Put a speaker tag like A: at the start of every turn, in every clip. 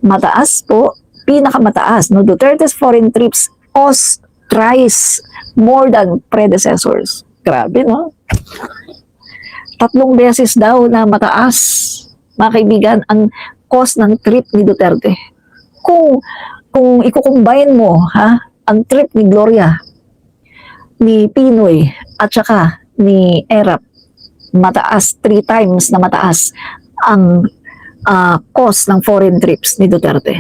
A: Mataas po, pinakamataas, no? Duterte's foreign trips cost thrice more than predecessors. Grabe, no? 3 beses daw na mataas, mga kaibigan, ang cost ng trip ni Duterte. Kung i-combine mo, ang trip ni Gloria, ni Pinoy, at saka ni Erap, mataas, 3 times na mataas ang cost ng foreign trips ni Duterte.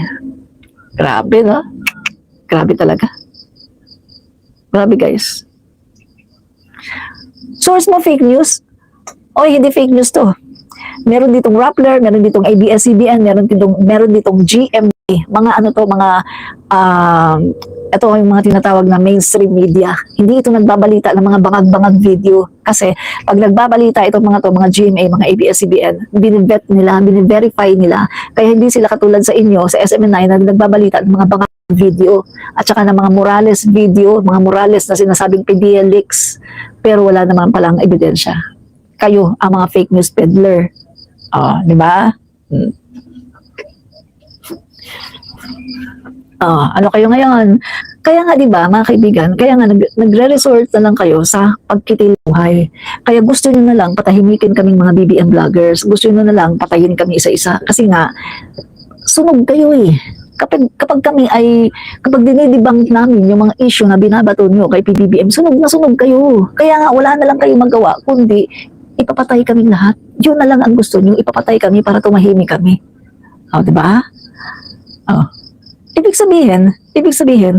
A: Grabe, no? Grabe talaga. Grabe, guys. Source mo fake news? Oy, hindi fake news to. Meron ditong Rappler, meron ditong ABS-CBN, meron ditong GMA. Mga ano to, mga ito yung mga tinatawag na mainstream media. Hindi ito nagbabalita ng mga bangag-bangag video. Kasi pag nagbabalita itong mga to, mga GMA, mga ABS-CBN, binivet nila, biniverify nila. Kaya hindi sila katulad sa inyo, sa SMN9, na nagbabalita ng mga bangag video at saka ng mga Morales video, mga Morales na sinasabing PDL leaks, pero wala naman palang ebidensya. Kayo ang mga fake news peddler. Di ba? Ano kayo ngayon? Kaya nga, di ba, mga kaibigan, kaya nga nagre-resort na lang kayo sa pagkitiluhay. Kaya gusto nyo na lang patahimikin kaming mga BBM vloggers. Gusto nyo na lang patayin kami isa-isa. Kasi nga, sunog kayo eh. Kapag dinidibang namin yung mga issue na binabato nyo kay PBBM, sunog na sunog kayo. Kaya nga, wala na lang kayo magawa, kundi ipapatay kaming lahat. Yun na lang ang gusto nyo, ipapatay kami para tumahimik kami. Diba? Ibig sabihin,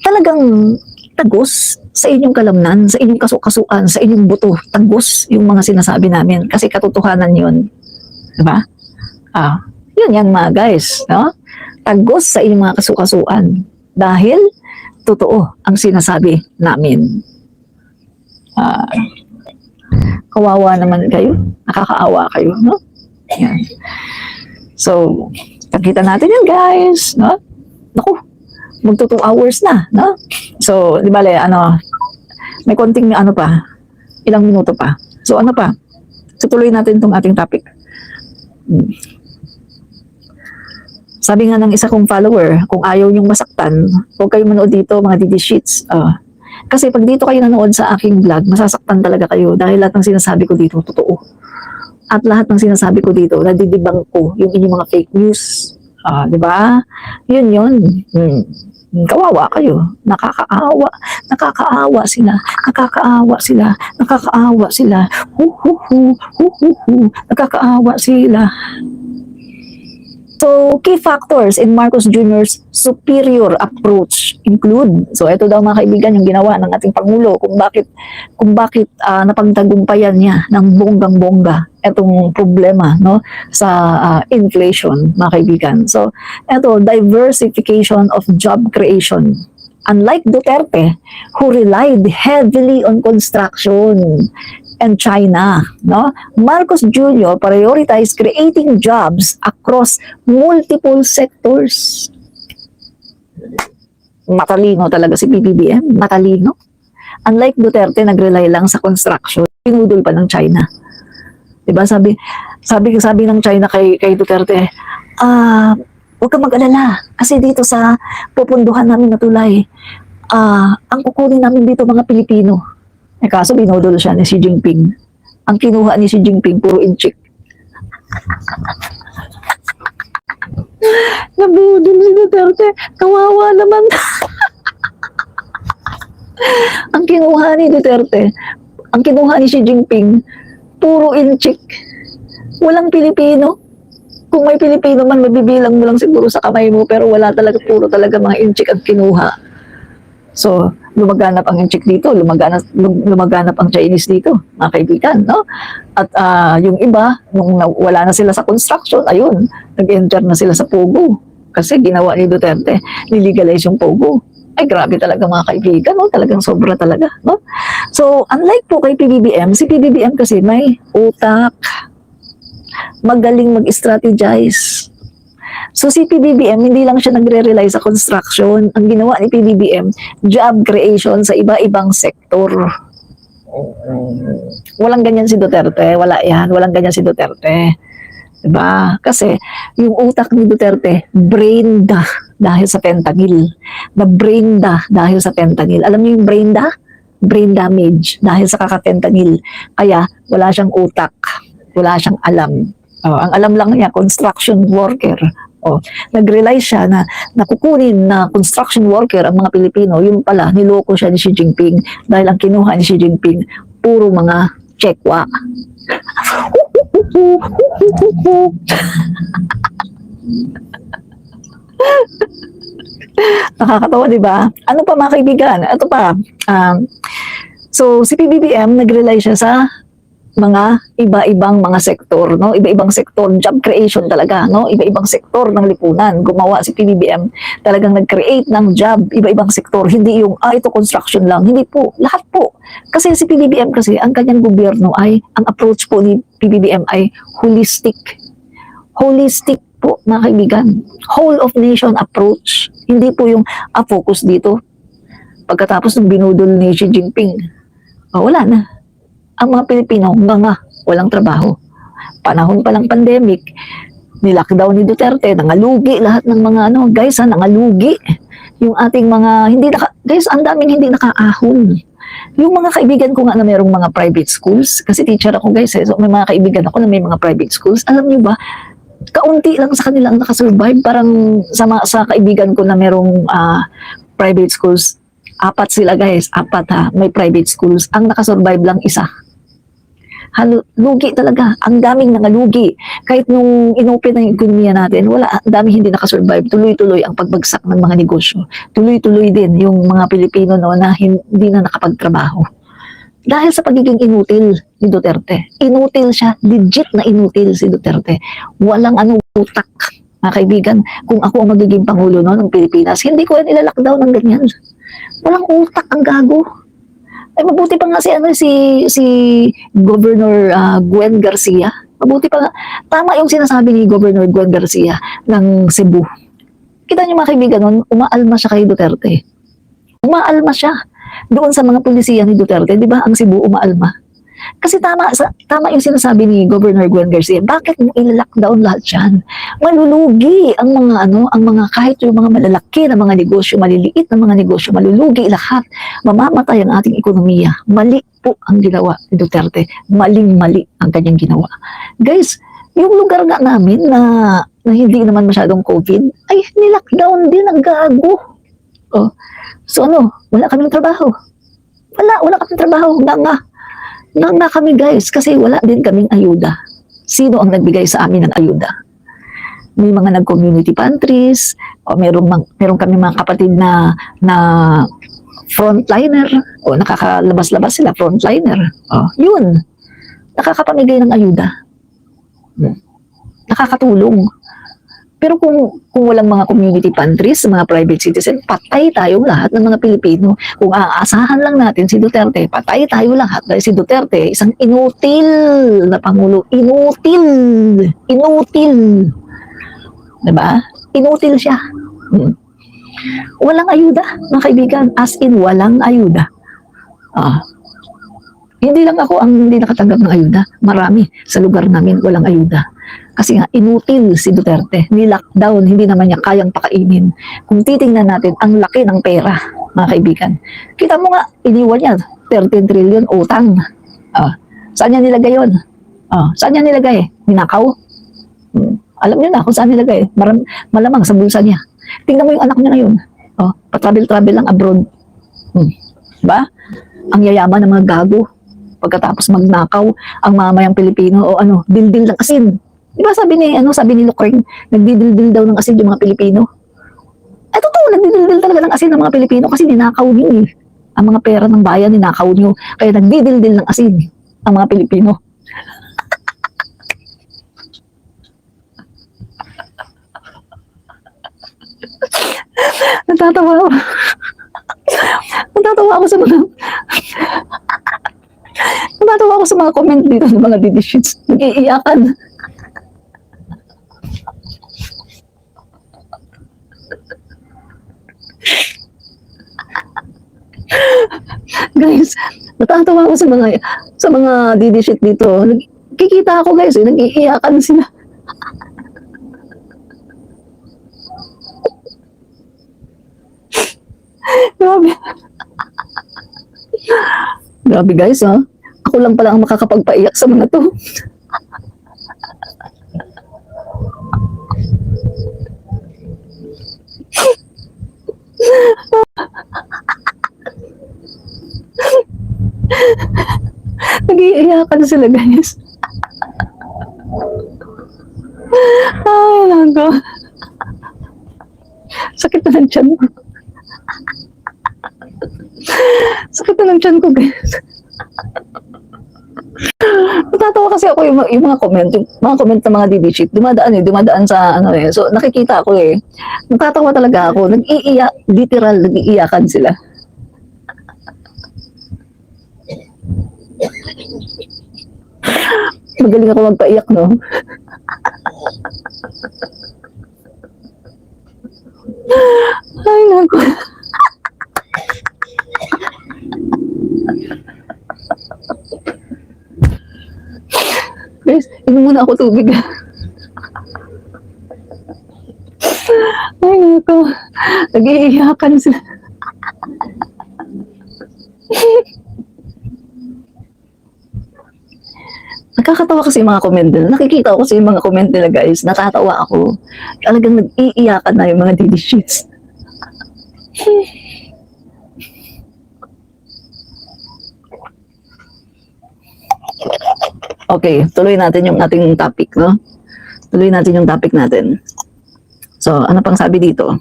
A: talagang tagos sa inyong kalamnan, sa inyong kasukasuan, sa inyong buto, tagos yung mga sinasabi namin. Kasi katotohanan yun. Diba? Yun yan mga guys. No? Tagos sa inyong mga kasukasuan. Dahil, totoo ang sinasabi namin. Kawawa naman kayo. Nakakaawa kayo. No? Yan. So, pagkita natin yan guys. No? Naku, magto 2 hours na. No? So, di ba may konting pa, ilang minuto pa. So, So, tuloy natin itong ating topic. Sabi nga ng isa kong follower, kung ayaw niyong masaktan, huwag kayo manood dito, mga DD Sheets. Kasi pag dito kayo nanood sa aking vlog, masasaktan talaga kayo dahil lahat ng sinasabi ko dito, totoo. At lahat ng sinasabi ko dito, nadidibang ko yung inyong mga fake news. Di ba? Yun. Kawawa kayo. Nakakaawa sila. Nakakaawa sila. Nakakaawa sila. So, key factors in Marcos Jr.'s superior approach include, so ito daw mga kaibigan yung ginawa ng ating Pangulo kung bakit napagtagumpayan niya ng bonggang-bongga itong problema sa inflation, mga kaibigan. So, ito, diversification of job creation. Unlike Duterte, who relied heavily on construction and China, Marcos Jr. prioritized creating jobs across multiple sectors. Matalino talaga si PBBM, matalino. Unlike Duterte, nag-rely lang sa construction, pinudol pa ng China. Diba? Sabi ng China kay Duterte, huwag kang mag-alala kasi dito sa pupunduhan namin na tulay, ang kukunin namin dito mga Pilipino. Kaso binodol siya ni Xi Jinping. Ang kinuha ni Xi Jinping, puro inchik. Nabudol si Duterte. Kawawa naman. Ang kinuha ni Duterte, ang kinuha ni Xi Jinping, puro inchik. Walang Pilipino. Kung may Pilipino man, mabibilang mo lang siguro sa kamay mo, pero wala talaga, puro talaga mga inchik ang kinuha. So, lumaganap ang inchik dito, lumaganap ang Chinese dito, mga kaibigan, no? At yung iba, nung wala na sila sa construction, ayun, nag-enter na sila sa Pogo. Kasi ginawa ni Duterte, nilegalize yung Pogo. Ay, grabe talaga mga kaibigan, no? Talagang sobra talaga, no? So, unlike po kay PBBM, si PBBM kasi may utak, magaling mag-strategize. So si PBBM, hindi lang siya nagre-rely sa construction. Ang ginawa ni PBBM, job creation sa iba-ibang sektor. Walang ganyan si Duterte. Wala yan. Walang ganyan si Duterte. Diba? Kasi yung utak ni Duterte, brain dahil sa fentanyl. Na-brain dahil sa fentanyl. Alam niyo yung brain brain damage dahil sa kaka-fentanyl. Kaya wala siyang utak, wala siyang alam. Ang alam lang niya, construction worker. Nag-realize siya na nakukunin na construction worker ang mga Pilipino, yung pala, niloko siya ni Xi Jinping dahil ang kinuha ni Xi Jinping, puro mga tsekwa. Nakakatawa, di ba? Ano pa mga kaibigan? Ito pa. So, si PBBM, nag-rely siya sa mga iba-ibang mga sektor, no? Iba-ibang sektor, job creation talaga, no? Iba-ibang sektor ng lipunan. Gumawa si PBBM, talagang nag-create ng job, iba-ibang sektor. Hindi yung, ito construction lang. Hindi po, lahat po. Kasi si PBBM kasi, ang kanyang gobyerno ay, ang approach po ni PBBM ay holistic. Holistic po, mga kaibigan. Whole of nation approach. Hindi po yung, focus dito. Pagkatapos ng binudol ni Xi Jinping, wala na. Ang mga Pilipino, walang trabaho. Panahon pa lang pandemic, nilockdown ni Duterte, nangalugi lahat ng mga guys, nangalugi. Yung ating mga, guys, ang daming hindi nakaahon. Yung mga kaibigan ko nga na mayroong mga private schools, kasi teacher ako guys, so may mga kaibigan ako na may mga private schools, alam niyo ba, kaunti lang sa kanila ang nakasurvive, parang sa kaibigan ko na mayroong private schools, 4 sila guys, 4 may private schools, ang nakasurvive lang isa. Lugi talaga. Ang daming nangalugi. Kahit nung inopen na yung ekonomiya natin, ang daming hindi nakasurvive. Tuloy-tuloy ang pagbagsak ng mga negosyo. Tuloy-tuloy din yung mga Pilipino na hindi na nakapagtrabaho. Dahil sa pagiging inutil ni Duterte. Inutil siya. Legit na inutil si Duterte. Walang utak. Mga kaibigan, kung ako ang magiging pangulo ng Pilipinas, hindi ko yan ilalakdown ng ganyan. Walang utak ang gago. Ay mabuti pa nga si Governor Gwen Garcia. Mabuti pa nga. Tama yung sinasabi ni Governor Gwen Garcia ng Cebu. Kita niyo mga kaibigan nun, umaalma siya kay Duterte. Umaalma siya doon sa mga pulisiya ni Duterte. Di ba ang Cebu umaalma? Kasi tama yung sinasabi ni Governor Gwen Garcia. Bakit mo i-lockdown lahat yan? Malulugi ang mga kahit yung mga malalaki na mga negosyo, maliliit na mga negosyo, malulugi lahat. Mamamatay ang ating ekonomiya. Mali po ang ginawa ni Duterte. Maling-mali ang kanyang ginawa. Guys, yung lugar nga namin na hindi naman masyadong COVID, ay nilockdown din ang gago. So wala kaming trabaho. Wala kaming trabaho. Nga kami guys, kasi wala din kaming ayuda. Sino ang nagbigay sa amin ng ayuda? May mga nag-community pantries, o meron kami mga kapatid na frontliner, o nakakalabas-labas sila, frontliner. Yun, nakakapamigay ng ayuda. Nakakatulong. Pero kung walang mga community pantries, mga private citizen, patay tayong lahat ng mga Pilipino. Kung aasahan lang natin si Duterte, patay tayo lahat. Dahil si Duterte, isang inutil na Pangulo. Inutil. Diba? Inutil siya. Walang ayuda, mga kaibigan. As in, walang ayuda. Hindi lang ako ang hindi nakatanggap ng ayuda. Marami sa lugar namin walang ayuda. Kasi nga, inutil si Duterte. Ni-lockdown, hindi naman niya kayang pakainin. Kung titingnan natin, ang laki ng pera, mga kaibigan. Kita mo nga, iniwan niya, 13 trillion utang. Saan niya nilagay yun? Saan niya nilagay? Ninakaw? Alam niyo na kung saan nilagay. Malamang sa bulsa niya. Tingnan mo yung anak niya ngayon. Pa-travel-travel lang abroad. Diba? Ang yayaman ng mga gago. Pagkatapos magnakaw ang mamayang Pilipino dildil ng asin. Di ba sabi ni Lucring, nagdidildil daw ng asin yung mga Pilipino. Totoo, nagdidildil talaga ng asin ng mga Pilipino kasi ninakaw niyo ang mga pera ng bayan, ninakaw niyo. Kaya nagdidildil ng asin ang mga Pilipino. Natatawa ako sa mga Natatawa ako sa mga comment dito ng mga didishits. Nag-iiyakan. Guys, natatawa ako sa mga didishit dito. Kikita ako guys, nag-iiyakan sila. Grabe. Grabe guys, ha? Ako lang pala ang makakapagpaiyak sa mga to. Nag-iiyakan sila guys. Ay, nago. Sakit na ng tiyan ko. Sakit na ng tiyan ko guys. Natatawa kasi ako yung mga comment, yung mga comment ng mga DD chick, dumadaan sa ano eh. So nakikita ako eh. Natatawa talaga ako. Nag-iiyak, literal, nag-iiyakan sila. Magaling ako magpaiyak, no? Ay, naku. Guys, inom muna ako tubig. Ay, naku. Nag-iiyakan sila. Nakakatawa kasi yung mga comment nila. Nakikita ko kasi yung mga comment nila guys. Natatawa ako. Talagang nag-iiyakan na yung mga DD sheets. Okay, tuloy natin yung ating topic, no? Tuloy natin yung topic natin. So, ano pang sabi dito?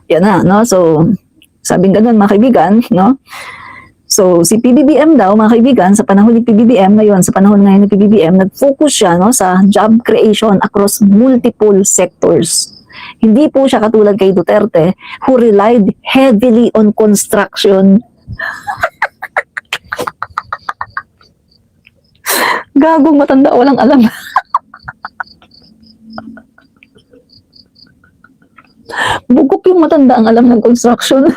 A: Yan na, no? So, sabing ganun mga kaibigan, no? So, si PBBM daw, mga kaibigan, sa panahon ni PBBM, sa panahon ngayon ni PBBM, nag-focus siya no, sa job creation across multiple sectors. Hindi po siya katulad kay Duterte, who relied heavily on construction. Gagong matanda, walang alam. Bugok yung matanda ang alam ng construction.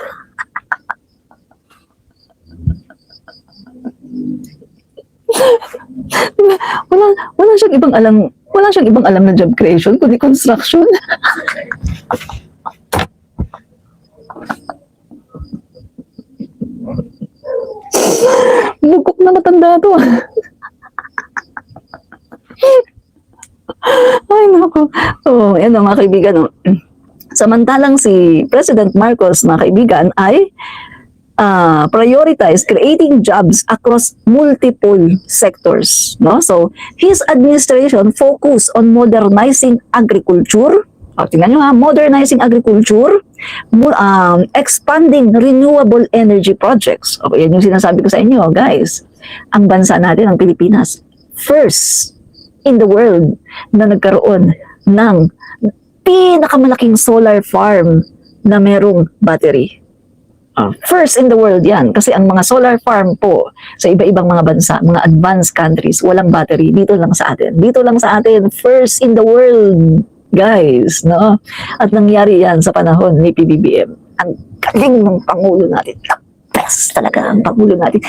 A: Wala siyang ibang alam na job creation kundi construction. Bugok na matanda to. Ay, naku. So, yan mga kaibigan. No? Samantalang si President Marcos, mga kaibigan, ay prioritize creating jobs across multiple sectors. No? So, his administration focused on modernizing agriculture. Tingnan nyo ha, modernizing agriculture, expanding renewable energy projects. Okay, yan yung sinasabi ko sa inyo, guys. Ang bansa natin, ang Pilipinas, first in the world na nagkaroon ng pinakamalaking solar farm na merong battery. First in the world yan. Kasi ang mga solar farm po sa iba-ibang mga bansa, mga advanced countries, walang battery. Dito lang sa atin. Dito lang sa atin. First in the world, guys. No? At nangyari yan sa panahon ni PBBM. Ang galing ng Pangulo natin. The best talaga ang Pangulo natin.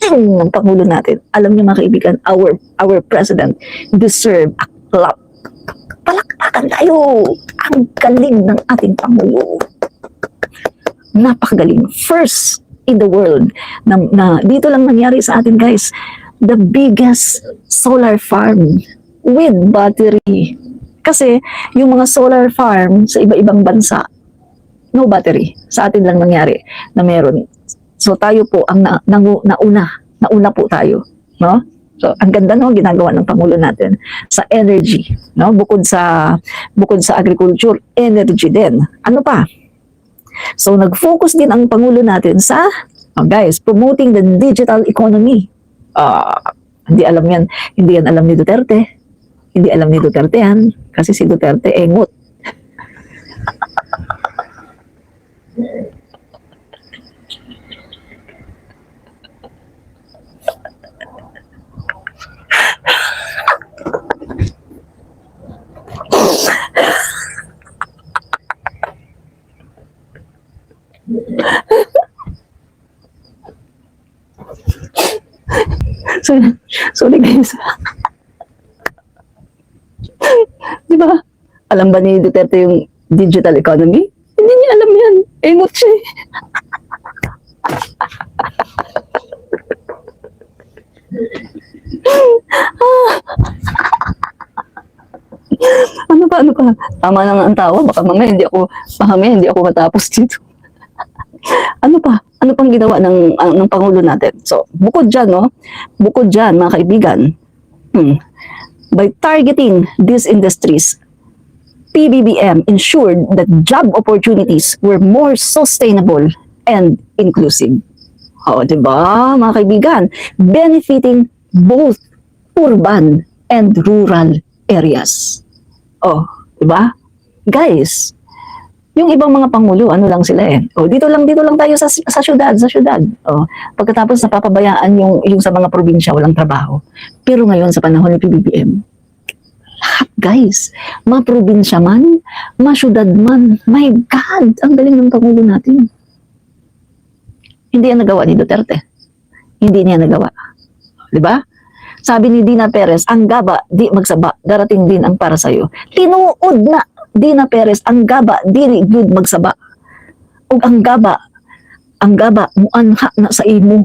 A: Ng Pangulo natin. Alam niyo mga kaibigan, our president deserve a clap. Palakpakan tayo. Ang galing ng ating Pangulo. Napakagaling. First in the world na dito lang nangyari sa atin, guys. The biggest solar farm with battery. Kasi yung mga solar farm sa iba-ibang bansa, no battery. Sa atin lang nangyari na meron. So tayo po ang nauna po tayo, no? So ang ganda no ginagawa ng Pangulo natin sa energy, no? Bukod sa agriculture, energy din. Ano pa? So nag-focus din ang Pangulo natin sa guys, promoting the digital economy. Hindi alam yan alam ni Duterte. Hindi alam ni Duterte yan kasi si Duterte engot. Sorry guys. Di ba? Alam ba ni Duterte yung digital economy? Hindi niya alam yan. Engot siya eh. Ano pa? Tama na nga ang tawa. Baka mamaya hindi ako matapos dito. Ano pa? Ano pang ginawa ng Pangulo natin? So, bukod dyan, no? Bukod dyan, mga kaibigan, by targeting these industries, PBBM ensured that job opportunities were more sustainable and inclusive. O, diba, mga kaibigan? Benefiting both urban and rural areas. O, diba? Guys, yung ibang mga pangulo, ano lang sila eh. O, dito lang tayo sa syudad. O, pagkatapos napapabayaan yung sa mga probinsya, walang trabaho. Pero ngayon sa panahon ni PBBM, lahat guys, maprobinsya man, masyudad man, my God, ang galing ng pangulo natin. Hindi yan nagawa ni Duterte. Hindi niya nagawa. Diba? Sabi ni Dina Perez, ang gaba, di magsaba, darating din ang para sa'yo. Tinuod na Dina Perez, ang gaba, dili good magsaba. O ang gaba, muanha na sa imo.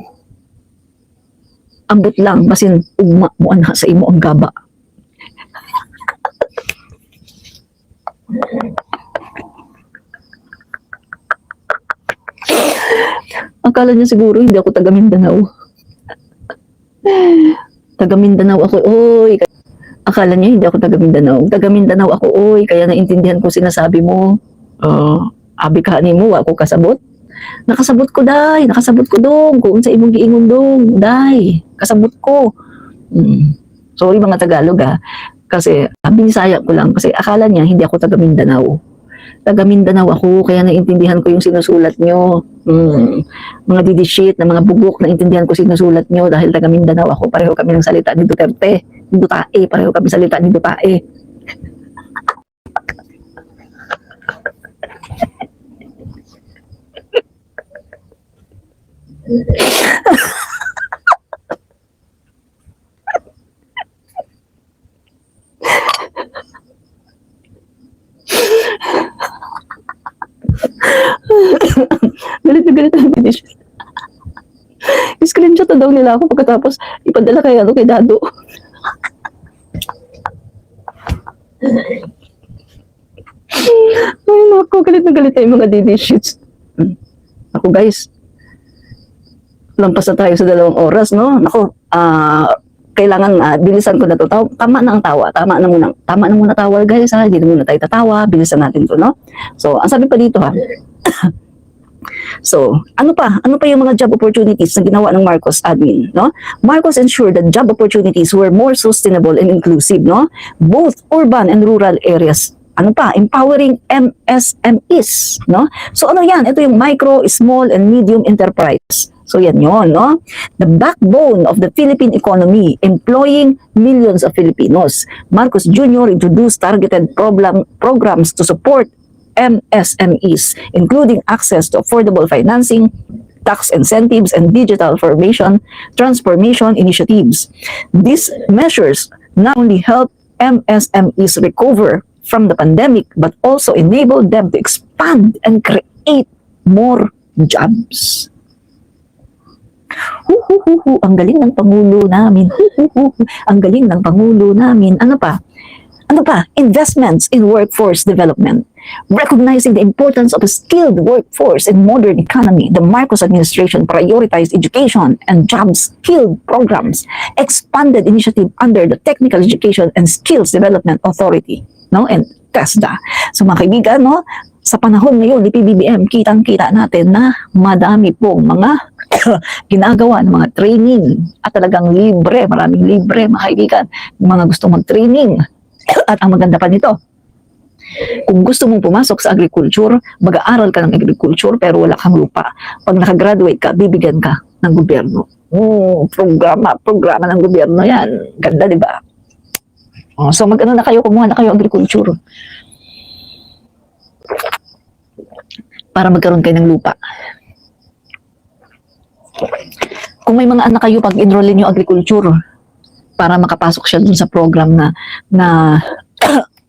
A: Ambot lang, basin ugma, muanha sa imo ang gaba. Akala niya siguro hindi ako taga Mindanao. Taga Mindanao ako, oy. Akala niya hindi ako taga Mindanao. Taga Mindanao ako, oy. Kaya naintindihan ko sinasabi mo. Abi ka mo, ako kasabot. Nakasabot ko, day. Nakasabot ko dong. Kung sa imong giingon dong, day. Kasabot ko. Sorry mga Tagalog Kasi binisaya ko lang. Kasi akala niya hindi ako taga Mindanao. Taga Mindanao ako, kaya naintindihan ko yung sinusulat nyo. Mga didishit na mga bugok, naintindihan ko sinusulat nyo dahil taga Mindanao ako. Pareho kami ng salita ni Duterte. Ni Dutae, pareho kami salita ni Dutae. Galit ang didishit. Screenshot na daw nila ako pagkatapos ipadala kay Dado. Ay naku, galit na galit yung mga didishits. Ako guys, lampas na tayo sa 2 oras, no? Naku, kailangan bilisan ko na to. Tama na ang tawa. Tama na muna tawa guys Hindi na muna tayo tatawa. Bilisan natin to, no? So, ang sabi pa dito So, ano pa yung mga job opportunities na ginawa ng Marcos admin, no? Marcos ensured that job opportunities were more sustainable and inclusive, no? Both urban and rural areas. Ano pa? Empowering MSMEs, no? So, ano yan? Ito yung micro, small, and medium enterprise. So, yan yun, no? The backbone of the Philippine economy, employing millions of Filipinos. Marcos Jr. introduced targeted programs to support MSMEs, including access to affordable financing, tax incentives, and digital transformation initiatives. These measures not only help MSMEs recover from the pandemic, but also enable them to expand and create more jobs. Ang galing ng Pangulo namin. Ang galing ng Pangulo namin. Ano pa? Investments in workforce development. Recognizing the importance of a skilled workforce in modern economy, the Marcos administration prioritized education and job skill programs, expanded initiative under the Technical Education and Skills Development Authority, no, and TESDA. So mga kaibigan, no, sa panahon ngayon ni PBBM, kitang-kita natin na madami pong mga ginagawa ng mga training at talagang libre, maraming libre mga kaibigan, mga gusto mag-training. At ang maganda pa nito, kung gusto mong pumasok sa agriculture, mag-aaral ka ng agriculture pero wala kang lupa. Pag nakagraduate ka, bibigyan ka ng gobyerno. Programa ng gobyerno yan. Ganda, di ba? So mag-ano na kayo, kumuha na kayo agriculture. Para magkaroon kayo ng lupa. Kung may mga anak kayo, pag-enrollin nyo agriculture, para makapasok siya dun sa program na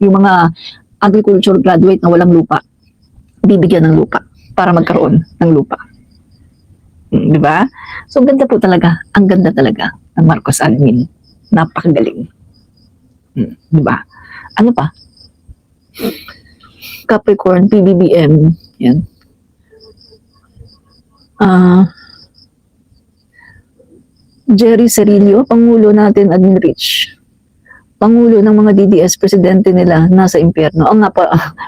A: yung mga agriculture graduate na walang lupa. bibigyan ng lupa para magkaroon ng lupa. Di ba? So, ang ganda po talaga. Ang ganda talaga ng Marcos admin. Napakagaling. Di ba? Ano pa? Capricorn, PBBM. Yan. Jerry Cerillo, Pangulo natin, Admin Rich. Pangulo ng mga DDS, presidente nila, nasa impyerno. Ang nga pa,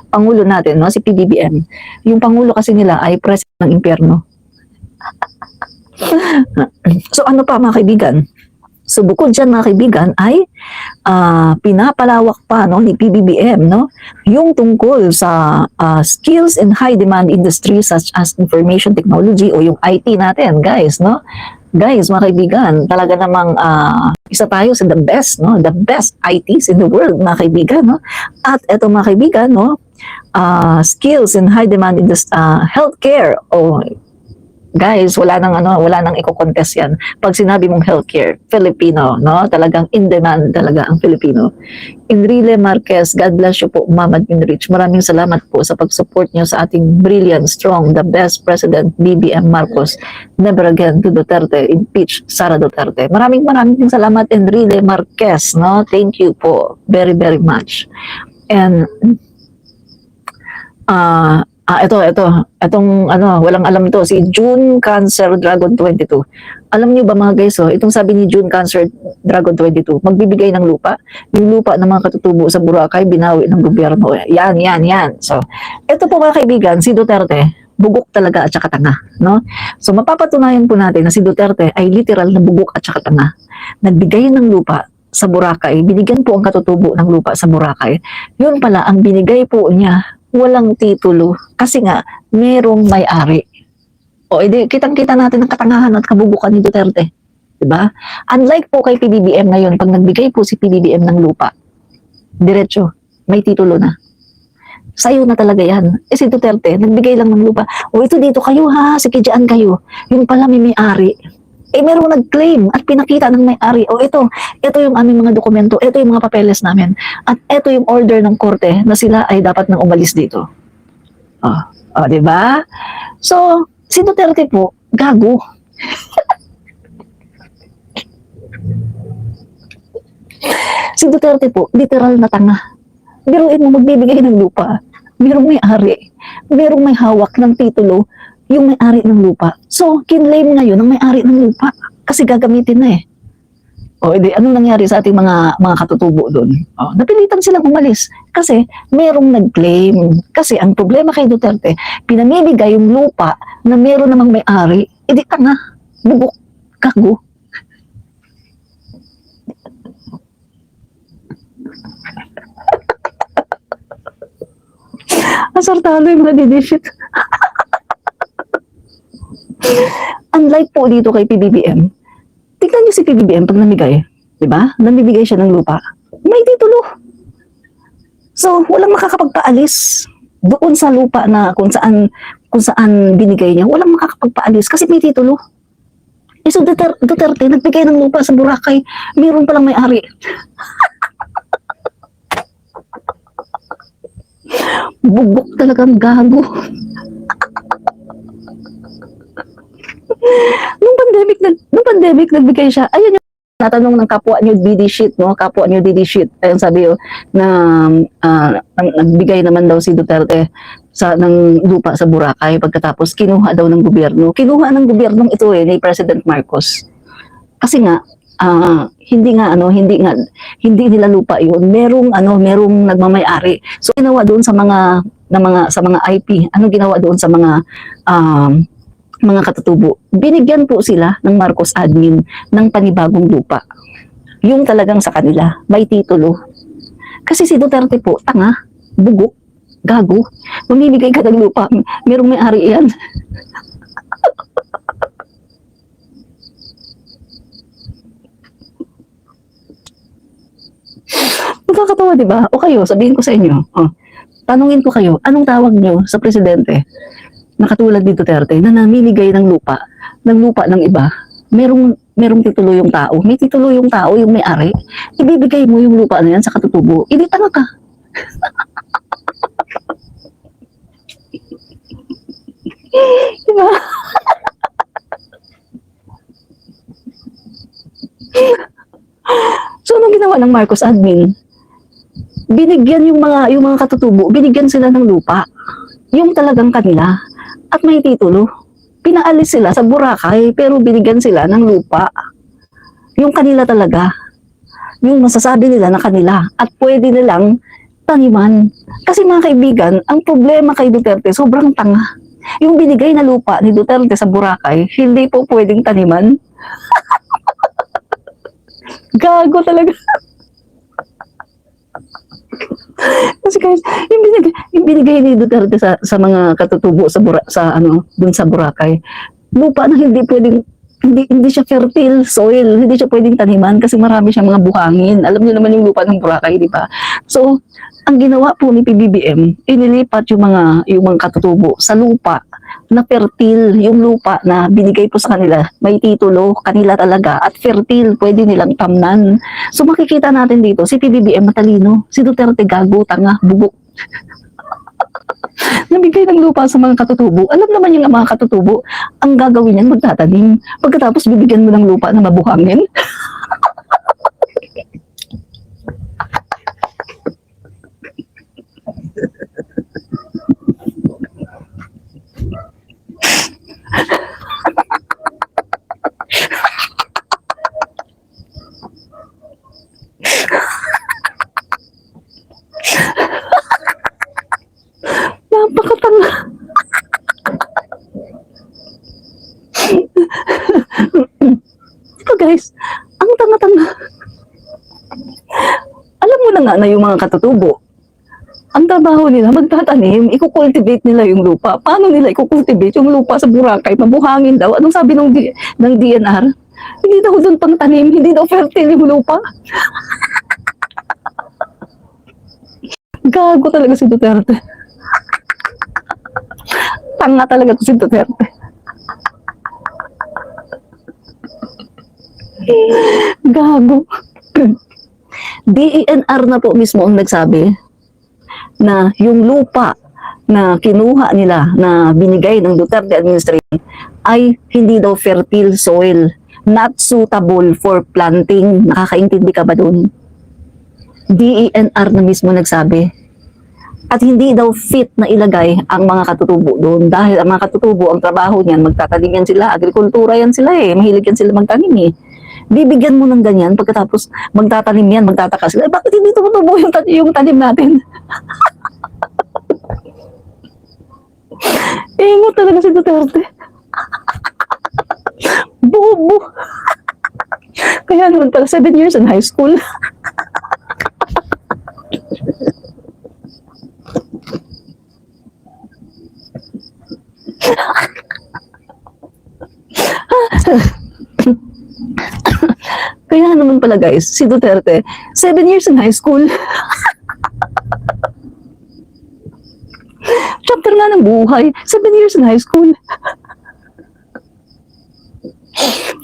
A: Pangulo natin, no, si PBBM. Yung Pangulo kasi nila ay president ng impyerno. So ano pa mga kaibigan? So bukod dyan mga kaibigan ay pinapalawak pa no, ni PBBM no, yung tungkol sa skills in high demand industries such as information technology o yung IT natin guys no. Guys, mga kaibigan, talaga namang isa tayo sa the best, no? The best ITs in the world, mga kaibigan, no? At eto mga kaibigan, no? Skills in high demand in healthcare. Oh, guys, wala nang iko-contest yan. Pag sinabi mong healthcare, Filipino, no? Talagang in demand talaga ang Filipino. Enrile Marquez, God bless you po, Ma'am Admin Rich. Maraming salamat po sa pag-support niyo sa ating brilliant, strong, the best President BBM Marcos. Never again to Duterte, impeach Sara Duterte. Maraming salamat Enrile Marquez, no? Thank you po very very much. And itong walang alam to, si June Cancer Dragon 22. Alam niyo ba mga guys, itong sabi ni June Cancer Dragon 22, magbibigay ng lupa, yung lupa ng mga katutubo sa Boracay, binawi ng gobyerno. Yan. So, ito po mga kaibigan, si Duterte, bugok talaga at saka tanga, no? So, mapapatunayan po natin na si Duterte ay literal na bugok at saka tanga. Nagbigay ng lupa sa Boracay, binigyan po ang katutubo ng lupa sa Boracay. Yun pala, ang binigay po niya, walang titulo kasi nga merong may-ari. O edi kitang-kita natin ang katangahan at kabubukan ni Duterte, 'di ba? Unlike po kay PBBM ngayon, pag nagbigay po si PBBM ng lupa, diretso, may titulo na. Sa'yo na talaga yan. Si Duterte, nagbigay lang ng lupa. O ito dito kayo ha, sige dyan kayo. Yung pala may-ari. Merong nag-claim at pinakita ng may-ari. O ito yung aming mga dokumento, ito yung mga papeles namin. At ito yung order ng korte na sila ay dapat nang umalis dito. Di ba? So, si Duterte po, gago. Si Duterte po, literal na tanga. Biruin mo magbibigay ng lupa. Merong may-ari. Merong may hawak ng titulo yung may-ari ng lupa. So, kinlaim ngayon ng may-ari ng lupa kasi gagamitin na eh. O, edi, anong nangyari sa ating mga katutubo doon? Napilitan silang umalis kasi merong nag-claim. Kasi ang problema kay Duterte, pinamimigay yung lupa na meron namang may-ari, edi tanga, bubok, kago. Asartalo yung nadidishit. Unlike po dito kay PBBM, tignan niyo si PBBM pag namigay, di ba? Namibigay siya ng lupa, may titulo. So, walang makakapagpaalis doon sa lupa na kung saan binigay niya, walang makakapagpaalis kasi may titulo. So Duterte, nagbigay ng lupa sa Boracay, mayroon palang may-ari. Bugok talagang gago. Nung pandemic nagbigay siya. Ayun yung natanong ng kapwa niyo DD sheet, no? Kapwa niyo DD sheet. Ayun sabi na nagbigay naman daw si Duterte ng lupa sa Boracay pagkatapos kinuha daw ng gobyerno. Kinuha ng gobyernong ito ni President Marcos. Kasi nga hindi nila lupa 'yun. Merong nagmamay-ari. So ginawa doon sa mga IP. Ano ginawa doon sa mga katutubo? Binigyan po sila ng Marcos admin ng panibagong lupa. Yung talagang sa kanila, may titulo. Kasi si Duterte po, tanga, bugok, gago. Mamimigay ka ng lupa, merong may-ari yan. Nakakatawa, di ba? O kayo, sabihin ko sa inyo, tanungin ko kayo, anong tawag nyo sa presidente na katulad ni Duterte na namimigay ng lupa ng iba? Merong titulo yung tao. May titulo yung tao, yung may-ari. Ibibigay mo yung lupa na yan sa katutubo. Hindi tanga ka. ng Marcos admin, binigyan yung mga katutubo, binigyan sila ng lupa. Yung talagang kanila. At may titulo. Pinaalis sila sa Boracay, pero binigyan sila ng lupa. Yung kanila talaga. Yung masasabi nila na kanila. At pwede nilang taniman. Kasi mga kaibigan, ang problema kay Duterte, sobrang tanga. Yung binigay na lupa ni Duterte sa Boracay, hindi po pwedeng taniman. Gago talaga. Kasi guys, yung binigay ni Duterte sa mga katutubo dun sa Boracay, lupa na hindi siya fertile soil, hindi siya pwedeng taniman kasi marami siyang mga buhangin. Alam niyo naman yung lupa ng Boracay, di ba? So, ang ginawa po ni PBBM, inilipat yung mga katutubo sa lupa na fertile, yung lupa na binigay po sa kanila, may titulo, kanila talaga, at fertile, pwede nilang tamnan. So makikita natin dito, si PBBM matalino, si Duterte gago, tanga, bubok. Nabigay ng lupa sa mga katutubo. Alam naman yung mga katutubo, ang gagawin niyan, magtatanim. Pagkatapos bibigyan mo ng lupa na mabuhangin. Napakatanga. Ito guys, ang tanga-tanga. Alam mo na nga na yung mga katutubo, ang trabaho nila, magtatanim, ikukultivate nila yung lupa. Paano nila ikukultivate yung lupa sa Boracay? Mabuhangin daw. Anong sabi ng DNR? Hindi daw doon pang tanim, hindi daw fertile yung lupa. Gago talaga si Duterte. Tanga talaga to si Duterte. Gago. DENR na po mismo ang nagsabi na yung lupa na kinuha nila, na binigay ng Duterte administration, ay hindi daw fertile soil, not suitable for planting. Nakakaintindi ka ba doon? DENR na mismo nagsabi. At hindi daw fit na ilagay ang mga katutubo doon, dahil ang mga katutubo, ang trabaho niyan, magtatanim yan sila, agrikultura yan sila mahilig yan sila magtanim Bibigyan mo ng ganyan, pagkatapos magtatanim yan, magtataka sila, bakit hindi tumutubo yung tanim natin? Ingot talaga si Duterte. Bobo. Kaya naman pala 7 years in high school. Kaya naman pala guys, si Duterte, 7 years in high school. Chapter nga ng buhay, 7 years in high school.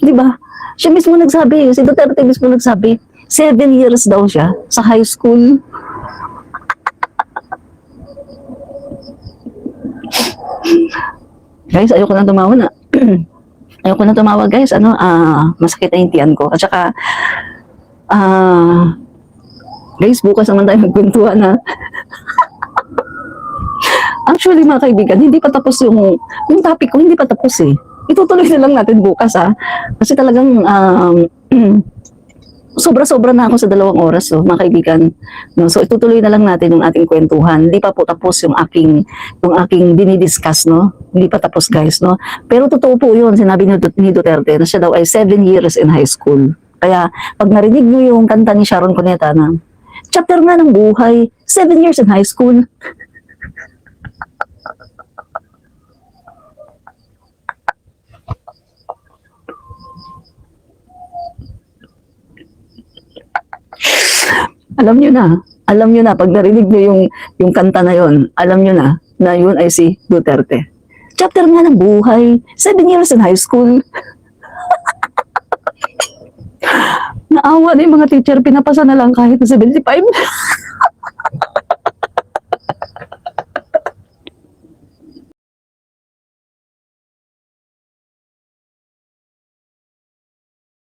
A: Diba? Siya mismo nagsabi, si Duterte mismo nagsabi, 7 years daw siya sa high school. Guys, ayoko na tumawa na. Ayoko na tumawa guys, masakit na yung tiyan ko. At saka, guys, bukas naman tayo magkwentuhan na. Actually mga kaibigan, hindi pa tapos yung topic ko, hindi pa tapos Itutuloy na lang natin bukas Kasi talagang, sobra-sobra na ako sa 2 oras, mga kaibigan. No? So itutuloy na lang natin yung ating kwentuhan. Hindi pa po tapos yung aking dinidiscuss, no? Hindi pa tapos guys, no? Pero totoo po yun, sinabi ni Duterte na siya daw ay 7 years in high school. Kaya pag narinig niyo yung kanta ni Sharon Cuneta na chapter nga ng buhay, 7 years in high school. Alam nyo na, pag narinig nyo yung kanta na yon, alam nyo na yun ay si Duterte. Chapter nga ng buhay, 7 years in high school. Naawa na yung mga teacher, pinapasa na lang kahit na 75.